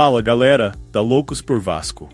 Fala galera, da Loucos por Vasco.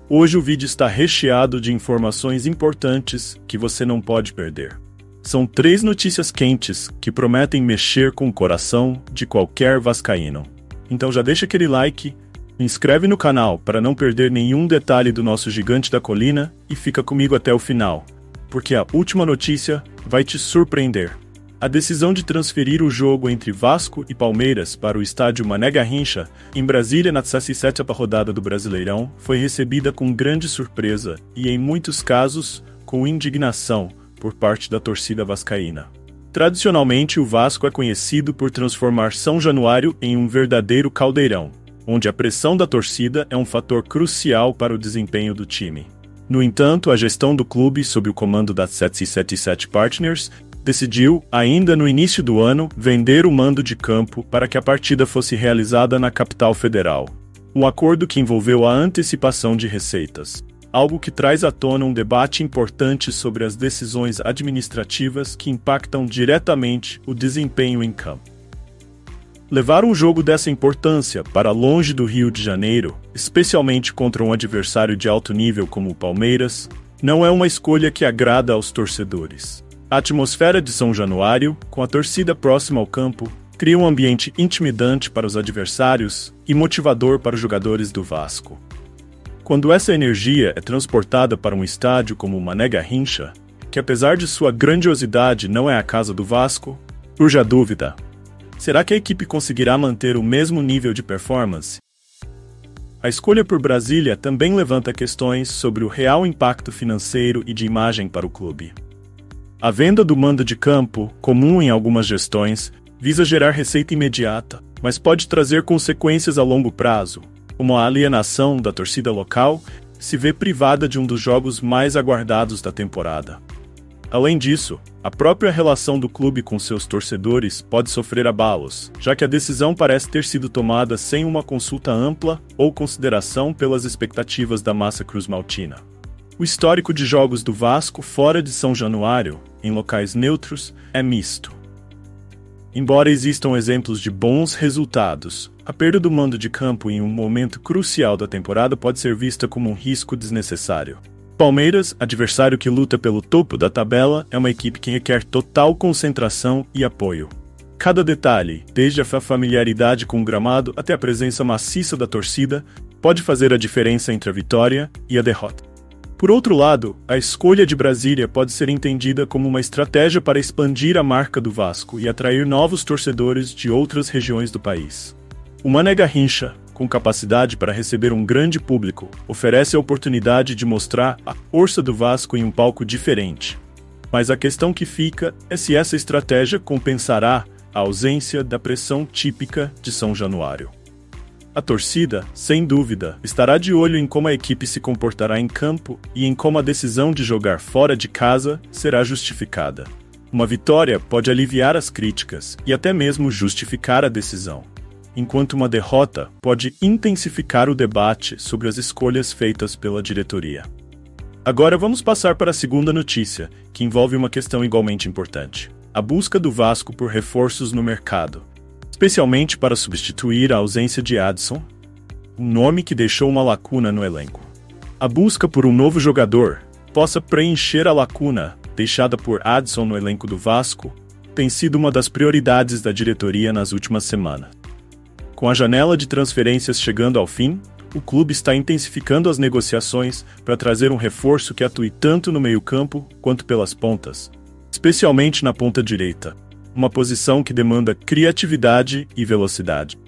Hoje o vídeo está recheado de informações importantes que você não pode perder. São 3 notícias quentes que prometem mexer com o coração de qualquer vascaíno. Então já deixa aquele like, se inscreve no canal para não perder nenhum detalhe do nosso gigante da colina e fica comigo até o final, porque a última notícia vai te surpreender. A decisão de transferir o jogo entre Vasco e Palmeiras para o estádio Mané Garrincha, em Brasília na 17ª rodada do Brasileirão, foi recebida com grande surpresa e, em muitos casos, com indignação por parte da torcida vascaína. Tradicionalmente, o Vasco é conhecido por transformar São Januário em um verdadeiro caldeirão, onde a pressão da torcida é um fator crucial para o desempenho do time. No entanto, a gestão do clube, sob o comando da 777 Partners, decidiu, ainda no início do ano, vender o mando de campo para que a partida fosse realizada na capital federal. Um acordo que envolveu a antecipação de receitas, algo que traz à tona um debate importante sobre as decisões administrativas que impactam diretamente o desempenho em campo. Levar um jogo dessa importância para longe do Rio de Janeiro, especialmente contra um adversário de alto nível como o Palmeiras, não é uma escolha que agrada aos torcedores. A atmosfera de São Januário, com a torcida próxima ao campo, cria um ambiente intimidante para os adversários e motivador para os jogadores do Vasco. Quando essa energia é transportada para um estádio como o Mané Garrincha, que apesar de sua grandiosidade não é a casa do Vasco, surge a dúvida: será que a equipe conseguirá manter o mesmo nível de performance? A escolha por Brasília também levanta questões sobre o real impacto financeiro e de imagem para o clube. A venda do mando de campo, comum em algumas gestões, visa gerar receita imediata, mas pode trazer consequências a longo prazo, como a alienação da torcida local, que se vê privada de um dos jogos mais aguardados da temporada. Além disso, a própria relação do clube com seus torcedores pode sofrer abalos, já que a decisão parece ter sido tomada sem uma consulta ampla ou consideração pelas expectativas da massa cruzmaltina. O histórico de jogos do Vasco fora de São Januário, em locais neutros, é misto. Embora existam exemplos de bons resultados, a perda do mando de campo em um momento crucial da temporada pode ser vista como um risco desnecessário. Palmeiras, adversário que luta pelo topo da tabela, é uma equipe que requer total concentração e apoio. Cada detalhe, desde a familiaridade com o gramado até a presença maciça da torcida, pode fazer a diferença entre a vitória e a derrota. Por outro lado, a escolha de Brasília pode ser entendida como uma estratégia para expandir a marca do Vasco e atrair novos torcedores de outras regiões do país. O Mané Garrincha, com capacidade para receber um grande público, oferece a oportunidade de mostrar a força do Vasco em um palco diferente. Mas a questão que fica é se essa estratégia compensará a ausência da pressão típica de São Januário. A torcida, sem dúvida, estará de olho em como a equipe se comportará em campo e em como a decisão de jogar fora de casa será justificada. Uma vitória pode aliviar as críticas e até mesmo justificar a decisão, enquanto uma derrota pode intensificar o debate sobre as escolhas feitas pela diretoria. Agora vamos passar para a segunda notícia, que envolve uma questão igualmente importante: a busca do Vasco por reforços no mercado, especialmente para substituir a ausência de Adson, um nome que deixou uma lacuna no elenco. A busca por um novo jogador que possa preencher a lacuna deixada por Adson no elenco do Vasco tem sido uma das prioridades da diretoria nas últimas semanas. Com a janela de transferências chegando ao fim, o clube está intensificando as negociações para trazer um reforço que atue tanto no meio-campo quanto pelas pontas, especialmente na ponta direita, uma posição que demanda criatividade e velocidade.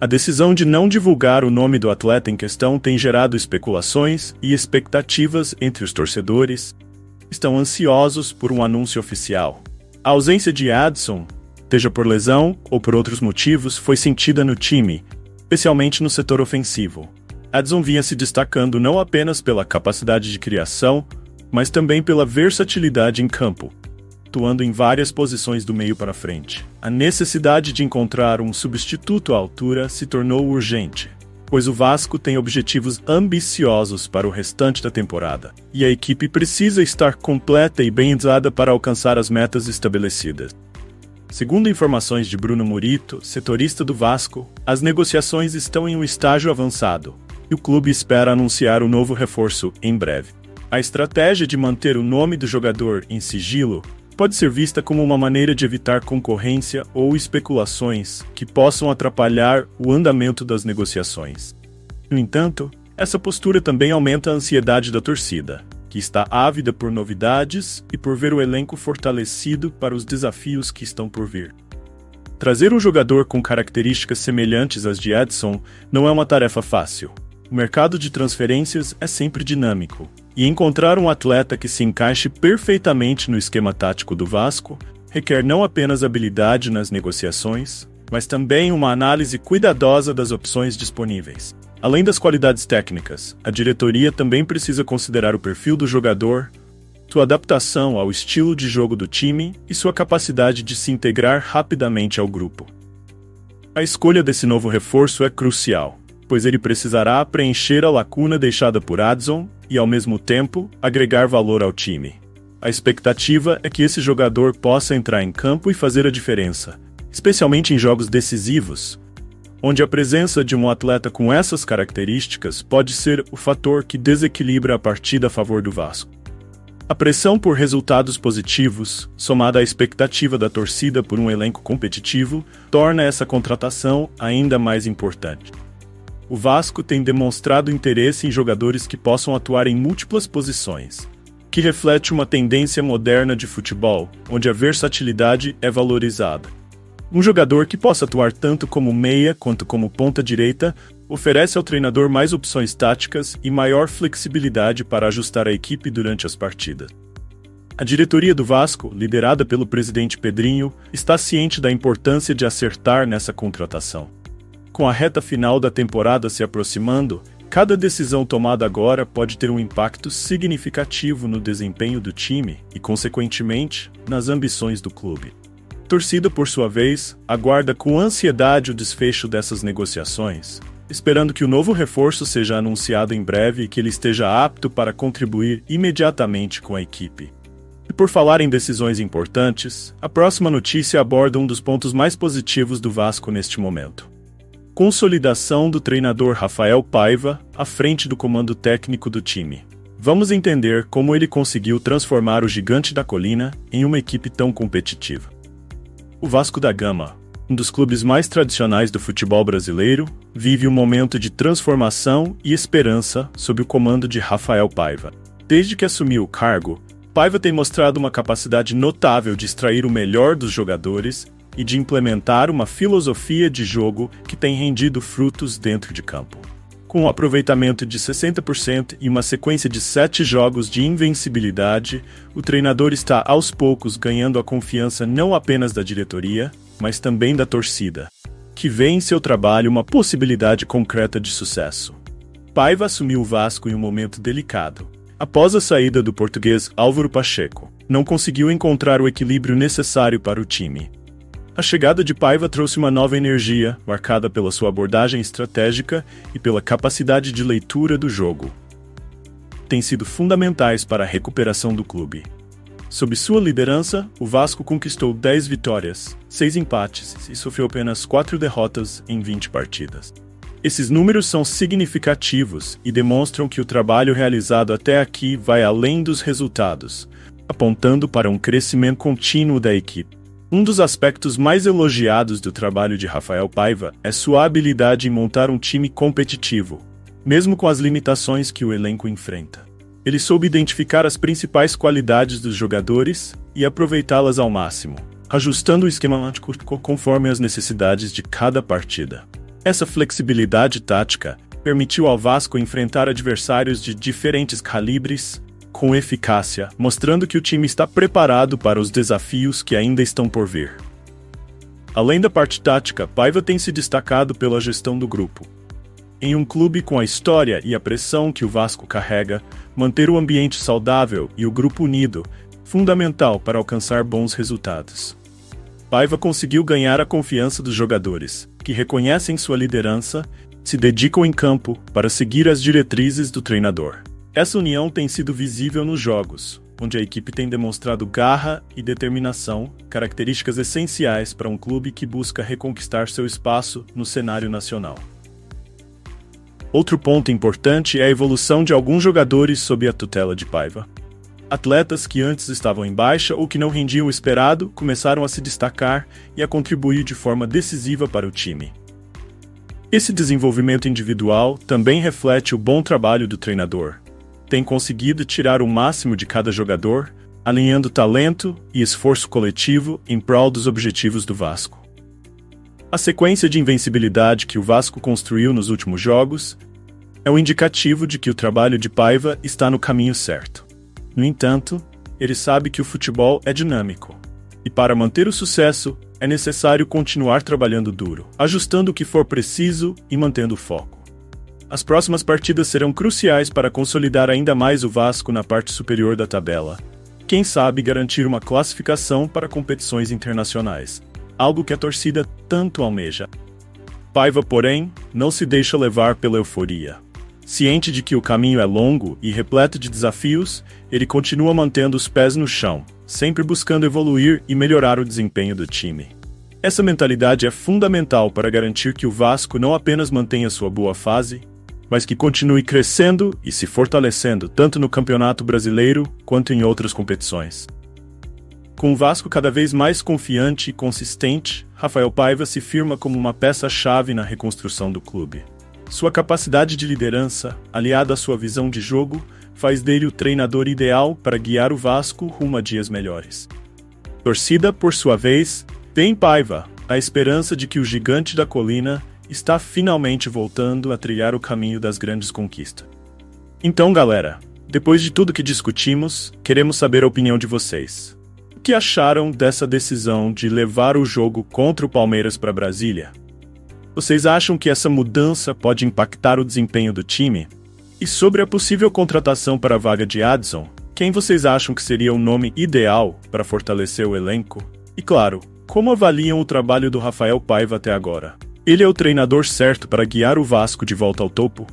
A decisão de não divulgar o nome do atleta em questão tem gerado especulações e expectativas entre os torcedores, que estão ansiosos por um anúncio oficial. A ausência de Adson, seja por lesão ou por outros motivos, foi sentida no time, especialmente no setor ofensivo. Adson vinha se destacando não apenas pela capacidade de criação, mas também pela versatilidade em campo, atuando em várias posições do meio para frente. A necessidade de encontrar um substituto à altura se tornou urgente, pois o Vasco tem objetivos ambiciosos para o restante da temporada, e a equipe precisa estar completa e bem entrada para alcançar as metas estabelecidas. Segundo informações de Bruno Murito, setorista do Vasco, as negociações estão em um estágio avançado e o clube espera anunciar o novo reforço em breve. A estratégia de manter o nome do jogador em sigilo pode ser vista como uma maneira de evitar concorrência ou especulações que possam atrapalhar o andamento das negociações. No entanto, essa postura também aumenta a ansiedade da torcida, que está ávida por novidades e por ver o elenco fortalecido para os desafios que estão por vir. Trazer um jogador com características semelhantes às de Edson não é uma tarefa fácil. O mercado de transferências é sempre dinâmico, e encontrar um atleta que se encaixe perfeitamente no esquema tático do Vasco requer não apenas habilidade nas negociações, mas também uma análise cuidadosa das opções disponíveis. Além das qualidades técnicas, a diretoria também precisa considerar o perfil do jogador, sua adaptação ao estilo de jogo do time e sua capacidade de se integrar rapidamente ao grupo. A escolha desse novo reforço é crucial, pois ele precisará preencher a lacuna deixada por Adson e, ao mesmo tempo, agregar valor ao time. A expectativa é que esse jogador possa entrar em campo e fazer a diferença, especialmente em jogos decisivos, onde a presença de um atleta com essas características pode ser o fator que desequilibra a partida a favor do Vasco. A pressão por resultados positivos, somada à expectativa da torcida por um elenco competitivo, torna essa contratação ainda mais importante. O Vasco tem demonstrado interesse em jogadores que possam atuar em múltiplas posições, que reflete uma tendência moderna de futebol, onde a versatilidade é valorizada. Um jogador que possa atuar tanto como meia quanto como ponta-direita oferece ao treinador mais opções táticas e maior flexibilidade para ajustar a equipe durante as partidas. A diretoria do Vasco, liderada pelo presidente Pedrinho, está ciente da importância de acertar nessa contratação. Com a reta final da temporada se aproximando, cada decisão tomada agora pode ter um impacto significativo no desempenho do time e, consequentemente, nas ambições do clube. A torcida, por sua vez, aguarda com ansiedade o desfecho dessas negociações, esperando que o novo reforço seja anunciado em breve e que ele esteja apto para contribuir imediatamente com a equipe. E por falar em decisões importantes, a próxima notícia aborda um dos pontos mais positivos do Vasco neste momento. Consolidação do treinador Rafael Paiva à frente do comando técnico do time. Vamos entender como ele conseguiu transformar o Gigante da Colina em uma equipe tão competitiva. O Vasco da Gama, um dos clubes mais tradicionais do futebol brasileiro, vive um momento de transformação e esperança sob o comando de Rafael Paiva. Desde que assumiu o cargo, Paiva tem mostrado uma capacidade notável de extrair o melhor dos jogadores e de implementar uma filosofia de jogo que tem rendido frutos dentro de campo. Com um aproveitamento de 60% e uma sequência de 7 jogos de invencibilidade, o treinador está aos poucos ganhando a confiança não apenas da diretoria, mas também da torcida, que vê em seu trabalho uma possibilidade concreta de sucesso. Paiva assumiu o Vasco em um momento delicado. Após a saída do português Álvaro Pacheco, não conseguiu encontrar o equilíbrio necessário para o time. A chegada de Paiva trouxe uma nova energia, marcada pela sua abordagem estratégica e pela capacidade de leitura do jogo. Tem sido fundamentais para a recuperação do clube. Sob sua liderança, o Vasco conquistou 10 vitórias, 6 empates e sofreu apenas 4 derrotas em 20 partidas. Esses números são significativos e demonstram que o trabalho realizado até aqui vai além dos resultados, apontando para um crescimento contínuo da equipe. Um dos aspectos mais elogiados do trabalho de Rafael Paiva é sua habilidade em montar um time competitivo, mesmo com as limitações que o elenco enfrenta. Ele soube identificar as principais qualidades dos jogadores e aproveitá-las ao máximo, ajustando o esquema tático conforme as necessidades de cada partida. Essa flexibilidade tática permitiu ao Vasco enfrentar adversários de diferentes calibres com eficácia, mostrando que o time está preparado para os desafios que ainda estão por vir. Além da parte tática, Paiva tem se destacado pela gestão do grupo. Em um clube com a história e a pressão que o Vasco carrega, manter o ambiente saudável e o grupo unido é fundamental para alcançar bons resultados. Paiva conseguiu ganhar a confiança dos jogadores, que reconhecem sua liderança e se dedicam em campo para seguir as diretrizes do treinador. Essa união tem sido visível nos jogos, onde a equipe tem demonstrado garra e determinação, características essenciais para um clube que busca reconquistar seu espaço no cenário nacional. Outro ponto importante é a evolução de alguns jogadores sob a tutela de Paiva. Atletas que antes estavam em baixa ou que não rendiam o esperado começaram a se destacar e a contribuir de forma decisiva para o time. Esse desenvolvimento individual também reflete o bom trabalho do treinador. Tem conseguido tirar o máximo de cada jogador, alinhando talento e esforço coletivo em prol dos objetivos do Vasco. A sequência de invencibilidade que o Vasco construiu nos últimos jogos é um indicativo de que o trabalho de Paiva está no caminho certo. No entanto, ele sabe que o futebol é dinâmico, e para manter o sucesso, é necessário continuar trabalhando duro, ajustando o que for preciso e mantendo o foco. As próximas partidas serão cruciais para consolidar ainda mais o Vasco na parte superior da tabela. Quem sabe garantir uma classificação para competições internacionais, algo que a torcida tanto almeja. Paiva, porém, não se deixa levar pela euforia. Ciente de que o caminho é longo e repleto de desafios, ele continua mantendo os pés no chão, sempre buscando evoluir e melhorar o desempenho do time. Essa mentalidade é fundamental para garantir que o Vasco não apenas mantenha sua boa fase, mas que continue crescendo e se fortalecendo tanto no Campeonato Brasileiro quanto em outras competições. Com o Vasco cada vez mais confiante e consistente, Rafael Paiva se firma como uma peça-chave na reconstrução do clube. Sua capacidade de liderança, aliada à sua visão de jogo, faz dele o treinador ideal para guiar o Vasco rumo a dias melhores. Torcida, por sua vez, tem em Paiva a esperança de que o gigante da colina está finalmente voltando a trilhar o caminho das grandes conquistas. Então, galera, depois de tudo que discutimos, queremos saber a opinião de vocês. O que acharam dessa decisão de levar o jogo contra o Palmeiras para Brasília? Vocês acham que essa mudança pode impactar o desempenho do time? E sobre a possível contratação para a vaga de Adson, quem vocês acham que seria o nome ideal para fortalecer o elenco? E claro, como avaliam o trabalho do Rafael Paiva até agora? Ele é o treinador certo para guiar o Vasco de volta ao topo?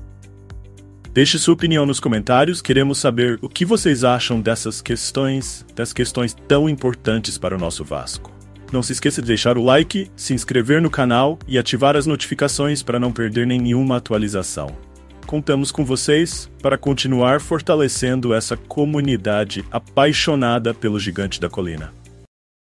Deixe sua opinião nos comentários, queremos saber o que vocês acham das questões tão importantes para o nosso Vasco. Não se esqueça de deixar o like, se inscrever no canal e ativar as notificações para não perder nenhuma atualização. Contamos com vocês para continuar fortalecendo essa comunidade apaixonada pelo Gigante da Colina.